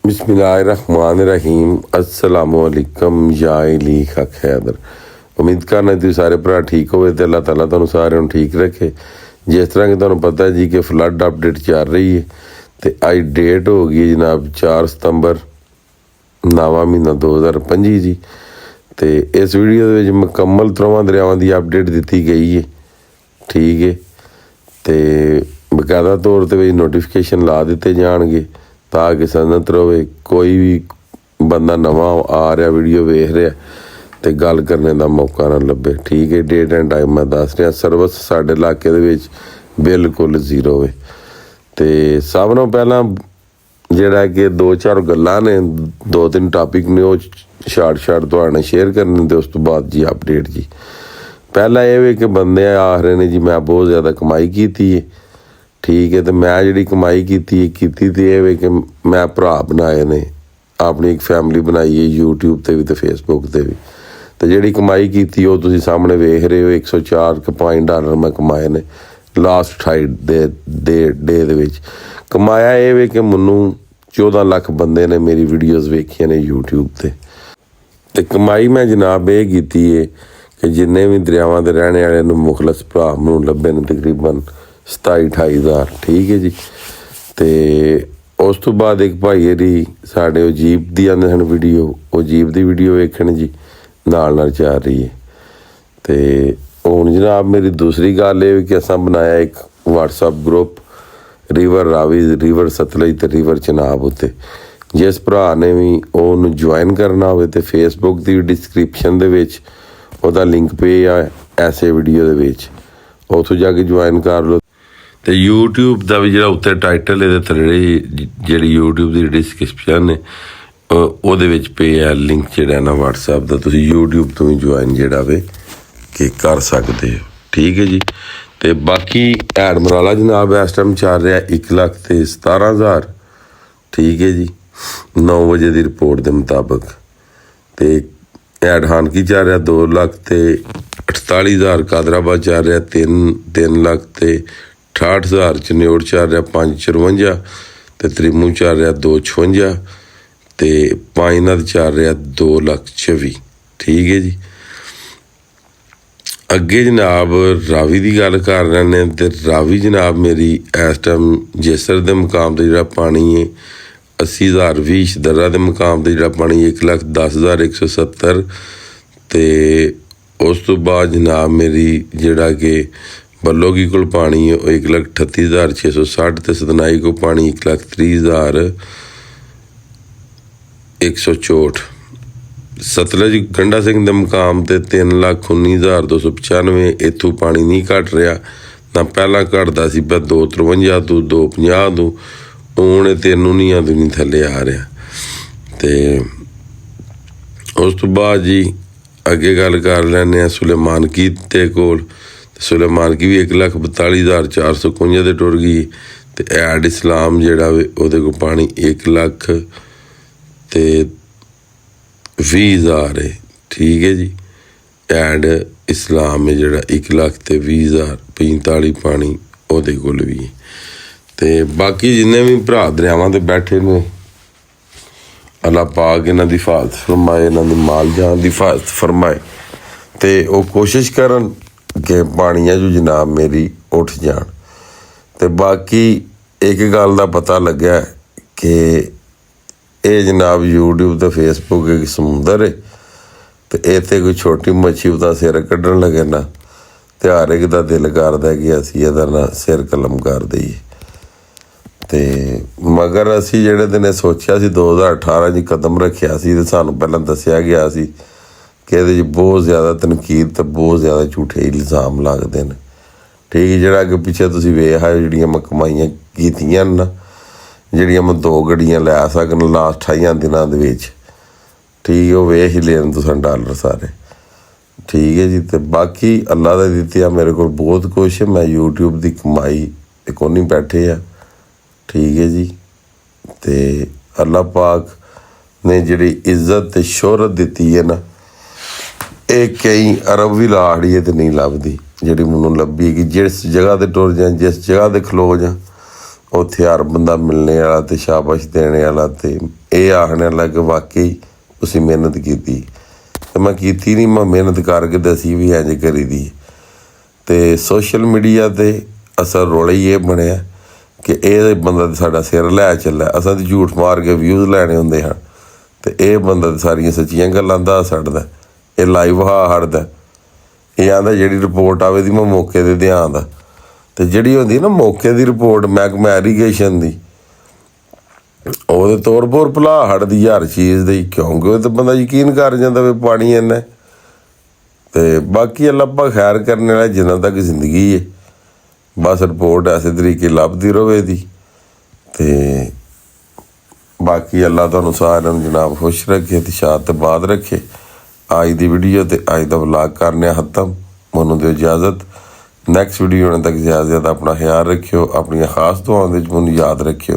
बिस्मिल्लाहिर्रहमानिर्रहीम अस्सलामुअलैकुम या अली हक हैदर। उम्मीद करना तुसीं सारे भरा ठीक होवे ते अल्लाह ताला तुहानूं सारिਆਂ ਨੂੰ ठीक रखे। जिस तरह कि तुहानूं पता है जी कि फ्लड अपडेट चल रही है तो अज डेट हो गई जनाब 4 सितंबर नवां महीना 2025 जी। तो इस वीडियो के मुकम्मल त्रवां दरियावां की अपडेट दी गई है, ठीक है। तो बकायदा तौर पर नोटिफिकेशन ला दिते जाएंगे ताकि सनत रहे। कोई भी बंदा नवा आ रहा वीडियो वेख रहा तो गल करने का मौका ना लभे, ठीक है। डेट एंड टाइम मैं दस रहा, सर्विस साडे इलाके दे विच बिल्कुल जीरो है। तो सब नों पहला जिहड़ा कि 2-4 गल्लां ने, 2-3 टॉपिक ने वो शार्ट तुहाडे नाल शेयर करने ते उस तो बाद जी अपडेट जी। पहला ये वे कि बंदे आ रहे ने जी मैं बहुत ज़्यादा कमाई की है, ठीक है। तो मैं जी कमाई की तो ये वे कि मैं भरा बनाए ने, अपनी एक फैमिली बनाई है यूट्यूब पर भी तो फेसबुक पर भी। तो जी कमाई की वो तुसीं सामने वेख रहे हो, $104 मैं कमाए ने लास्ट 28 डे दे विच। कमाया ये वे कि मैनू 14 लाख बंदे ने मेरी वीडियोज़ वेखियां ने यूट्यूब पर। तो कमाई मैं जनाब ये की है कि जिन्ने भी दरियावां दे रहने वाले मुखलस भरा मैनू लभे ने तकरीबन 27-28 हज़ार, ठीक है जी। तो उस तो बाद एक भाई जी साढ़े अजीब दी आंदे सन वीडियो, अजीब दी वीडियो वेखण जी नाल चल रही है। तो हुण जनाब मेरी दूसरी गल ये कि असां बनाया एक WhatsApp group river Ravi, river Sutlej ते रिवर चनाब उत्ते। जिस भरा ने भी उन्होंने ज्वाइन करना हो तो फेसबुक की डिस्क्रिप्शन दे विच ओहदा लिंक पे आ ऐसे वीडियो दे विच, उत्थों जाके ज्वाइन कर लो। तो यूट्यूब का भी जो उत्ते टाइटल ये थल्ले जी यूट्यूब की डिस्क्रिप्शन है ਉਹਦੇ ਵਿੱਚ पे है लिंक ਜਿਹੜਾ ना व्हाट्सएप का, तुसीं यूट्यूब तो भी ज्वाइन ਜਿਹੜਾ वे कि कर सकते हो, ठीक है जी। तो बाकी हैड मराला जनाब इस टाइम चल रहा 1,17,000, ठीक है जी, 9 बजे की रिपोर्ट के मुताबिक। तो हैड हानकी चल रहा 2,48,000, कादराबाद चल रहा 3,68,000, चनौड़ चल रहा 5,54, तो त्रिमू चल रहा 2,56, तो पाइनद चल रहा 2,24,00,000, ठीक है जी। अगे जनाब रावी की गल कर रहे हैं तो रावी जनाब मेरी इस टाइम जेसर के मुकाम पर जो पानी है 80,000, 20 दर्रा के मुकाम पर जो पानी 1,10,170, तो उस तो बाद जनाब मेरी जोड़ा कि बल्लोगी को पानी है 1,38,660, तो सतनाई को पानी 1,30,164। सतलुज गंडा सिंह के मुकाम पर 3,19,295, इतों पानी नहीं घट रहा ना, पहला घटता सी 2,53 तो 2,50 तो हूँ 3,19 तो नहीं थले आ रहा। तो उस तो बाद जी अगे गल कर लैने सुलेमान की ते कोल, सुलेमान की भी 1,42,451 ते टुर गई। तो ऐड इस्लाम जेड़ा वो को पानी 1,20,000 है, ठीक है जी। ऐड इस्लाम है जोड़ा 1,20,000 45 पानी वो कोल भी है। तो बाकी जिन्ने भी भरा दरियावां ते बैठे ने अल्लाह पाक इन्हां दी हिफाजत फरमाए, इन्हां दी माल जान दी हिफाजत फरमाए। तो वो कोशिश करन कि पानियां जो जनाब मेरी उठ जान। तो बाकी एक गल का पता लग्या कि ये जनाब यूट्यूब तो फेसबुक एक समुंदर है, तो इत्थे कोई छोटी मच्छी उसका सिर कड्ढन लगे ना तो हर एक का दिल करता है कि असीं इहदा ना सिर कलम कर दईए। तो मगर असी जिहड़े दिन सोचा सी 2018 कदम रखिया सी, तो सानूं पहलां दस्सिया गया सी कि इहदे बहुत ज़्यादा तनकीद तो बहुत ज़्यादा झूठे इल्ज़ाम लगते हैं, ठीक है। जिहड़ा अगे पिछे तुसीं वेख आए जिहड़ियां मैं कमाइयां कीतियां ना, जिहड़ियां मैं 2 गड्डियां लै सकना लास्ट 28 दिनां दे विच, ठीक है। वो वेख ही लेन तुसां डॉलर सारे, ठीक है जी। तो बाकी अल्लाह का दित्तिया मेरे को बहुत कुछ है, मैं यूट्यूब की कमाई को नहीं बैठे आ, ठीक है जी। तो अल्लाह पाक ने जिहड़ी इज्जत ते शोहरत दी है ना, ये कई अरब भी लाड़िए तो नहीं लभदी, जिहड़ी मैनूं लभी कि जिस जगह ते टुर जां, जिस जगह ते खलो जां ਉੱਥੇ ਹਰ ਬੰਦਾ ਮਿਲਣੇ ਵਾਲਾ ਤੇ ਸ਼ਾਬਾਸ਼ ਦੇਣੇ ਵਾਲਾ ਤੇ ਇਹ ਆਖਣੇ ਵਾਲਾ ਕਿ ਵਾਕਈ ਤੁਸੀਂ ਮਿਹਨਤ ਕੀਤੀ। ਤੇ ਮੈਂ ਕੀਤੀ ਨਹੀਂ, ਮੈਂ ਮਿਹਨਤ ਕਰਕੇ ਦੱਸੀ ਵੀ ਇੰਝ ਕਰੀ ਦੀ। ਤੇ ਸੋਸ਼ਲ ਮੀਡੀਆ ਤੇ ਅਸਲ ਰੌਲਾ ਹੀ ਇਹ ਬਣਿਆ ਕਿ ਇਹ ਬੰਦਾ ਤਾਂ ਸਾਡਾ ਸਿਰ ਲੈ ਚੱਲਿਆ, ਅਸਾਂ ਤਾਂ ਝੂਠ ਮਾਰ ਕੇ ਵਿਊਜ਼ ਲੈਣੇ ਹੁੰਦੇ ਹਨ ਤੇ ਇਹ ਬੰਦਾ ਤਾਂ ਸਾਰੀਆਂ ਸੱਚੀਆਂ ਗੱਲਾਂ ਦੱਸ ਛੱਡਦਾ, ਇਹ ਲਾਈਵ ਹੱਟਦਾ। ਇਹ ਆਂਦਾ ਜਿਹੜੀ ਰਿਪੋਰਟ ਆਵੇ ਦੀ ਮੈਂ ਮੌਕੇ 'ਤੇ ਧਿਆਨ ਦਾ, ਤੇ ਜਿਹੜੀ ਹੁੰਦੀ ਨਾ ਮੌਕੇ ਦੀ ਰਿਪੋਰਟ ਮਹਿਕਮਾ ਐਰੀਗੇਸ਼ਨ ਦੀ, ਉਹਦੇ ਤੌਰ ਪਰ ਭੁਲਾ ਹਟਦੀ ਹਰ ਚੀਜ਼ ਦੀ, ਕਿਉਂਕਿ ਉਹ ਤਾਂ ਬੰਦਾ ਯਕੀਨ ਕਰ ਜਾਂਦਾ ਵੀ ਪਾਣੀ ਇੰਨਾ। ਤੇ ਬਾਕੀ ਅੱਲਾ ਆਪਾਂ ਖੈਰ ਕਰਨ ਵਾਲਾ ਜਿੰਨਾ ਤੱਕ ਜ਼ਿੰਦਗੀ ਹੈ, ਬਸ ਰਿਪੋਰਟ ਐਸੇ ਤਰੀਕੇ ਲੱਭਦੀ ਰਹੇ ਦੀ। ਤੇ ਬਾਕੀ ਅੱਲਾ ਤੁਹਾਨੂੰ ਸਾਰਿਆਂ ਨੂੰ ਜਨਾਬ ਖੁਸ਼ ਰੱਖੇ ਤੇ ਸ਼ਾਦ ਤੇ ਬਾਦ ਰੱਖੇ। ਅੱਜ ਦੀ ਵੀਡੀਓ ਤੇ ਅੱਜ ਦਾ ਵਲੌਗ ਕਰਨੇ ਖਤਮ। ਮੈਨੂੰ ਦਿਓ ਇਜਾਜ਼ਤ। ਨੈਕਸਟ ਵੀਡੀਓ ਆਉਣ ਤੱਕ ਜ਼ਿਆਦਾ ਆਪਣਾ ਖਿਆਲ ਰੱਖਿਓ, ਆਪਣੀਆਂ ਖਾਸ ਦੁਆਵਾਂ ਦੇ ਵਿੱਚ ਮੈਨੂੰ ਯਾਦ ਰੱਖਿਓ।